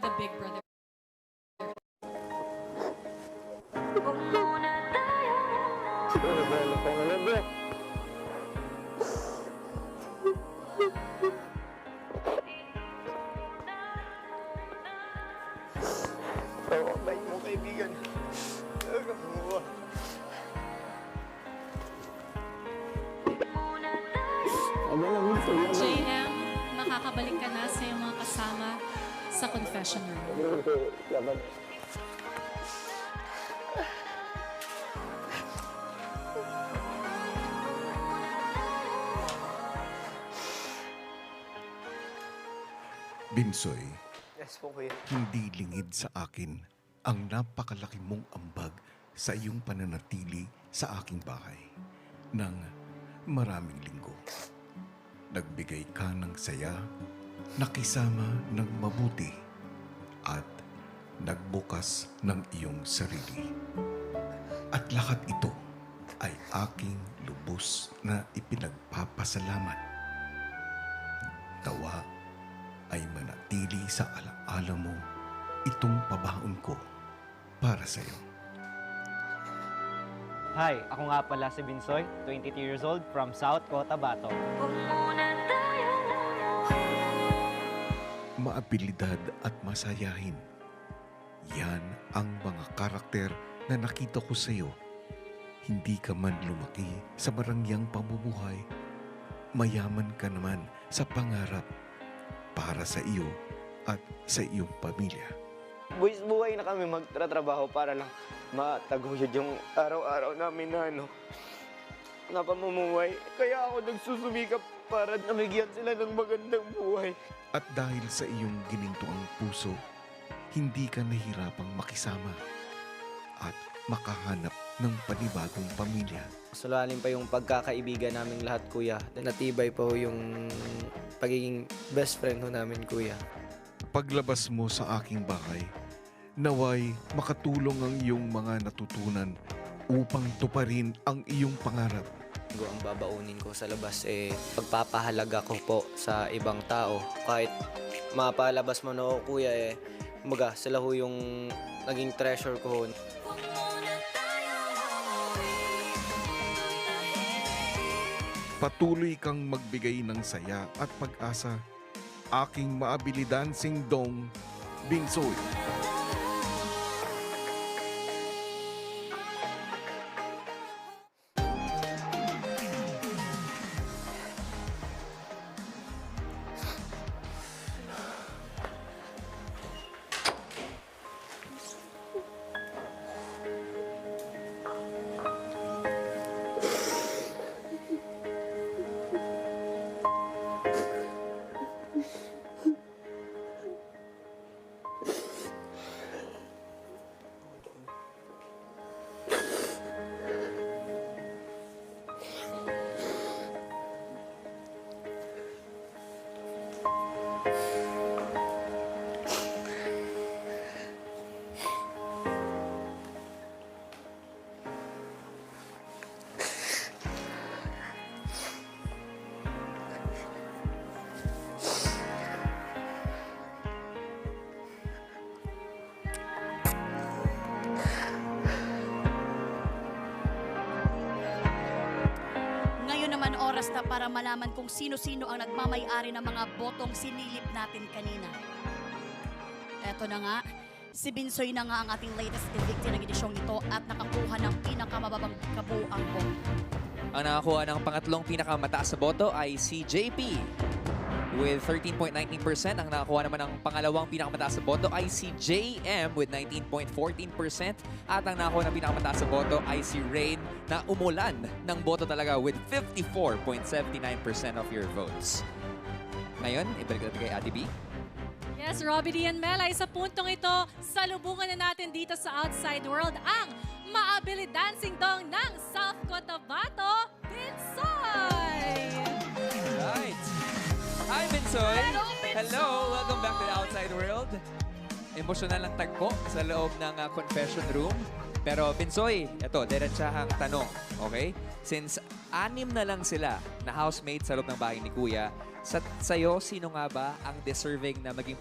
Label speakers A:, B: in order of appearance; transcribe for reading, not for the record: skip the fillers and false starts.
A: the Big Brother.
B: Oo, bait mo kaibigan. Talaga mo.
A: JM, makakabalik ka na sa iyong mga kasama sa confession room.
C: Binsoy,
B: Yes po, kuya.
C: hindi lingid sa akin ang napakalaki mong ambag sa iyong pananatili sa aking bahay ng maraming linggo. Nagbigay ka ng saya, nakisama ng mabuti, at nagbukas ng iyong sarili. At lahat ito ay aking lubos na ipinagpapasalamat. Tawa ay manatili sa alaala mo itong pabaon ko para sa iyo.
D: Hi, ako nga pala si Binsoy, 22 years old, from South Cotabato.
C: Maabilidad at masayahin. Yan ang mga karakter na nakita ko sa iyo. Hindi ka man lumaki sa marangyang pamumuhay, mayaman ka naman sa pangarap para sa iyo at sa iyong pamilya.
B: Buwis buhay na kami magtratrabaho para lang mataguyod yung araw-araw namin na pamumuhay. Kaya ako nagsusumikap para namigyan sila ng magandang buhay.
C: At dahil sa iyong ginintuang puso, hindi ka nahirapang makisama at makahanap ng panibagong pamilya.
E: Sulalim pa yung pagkakaibigan naming lahat, kuya. Natibay pa ho yung pagiging best friend ho namin, kuya.
C: Paglabas mo sa aking bahay, naway makatulong ang iyong mga natutunan upang tuparin ang iyong pangarap.
E: Ang babaunin ko sa labas, pagpapahalaga ko po sa ibang tao. Kahit mapalabas man ako, kuya, kumbaga, sila ho yung naging treasure ko ho.
C: Patuloy kang magbigay ng saya at pag-asa. Aking maabilidan sing dong, Binsoy.
F: Ngayon naman oras na para malaman kung sino-sino ang nagmamay-ari ng mga botong sinilip natin kanina. Eto na nga, si Binsoy na nga ang ating latest evictee ng edisyong ito at nakakuha ng pinakamababang kabuuang boto.
G: Ang nakakuha ng pangatlong pinakamataas sa boto ay si JP with 13.19%. Ang nakakuha naman ng pangalawang pinakamataas sa boto ay si JM with 19.14%. At ang nakakuha ng pinakamataas sa boto ay si Rain na umulan ng boto talaga with 54.79% of your votes. Ngayon, ibalik natin kay Ate B.
A: Yes, Robbie D and Mel, ay sa puntong ito, salubungan na natin dito sa Outside World ang maabili dancing dong ng South Cotabato, Binsoy!
G: Right. Hi, Binsoy!
A: Hello, Binsoy!
G: Hello! Welcome back to the Outside World. Emosyonal ang tagpo sa loob ng confession room. Pero Binsoy, ito, diretsahang tanong, okay? Since 6 na lang sila na housemates sa loob ng bahay ni Kuya, sa'yo, sino nga ba ang deserving na maging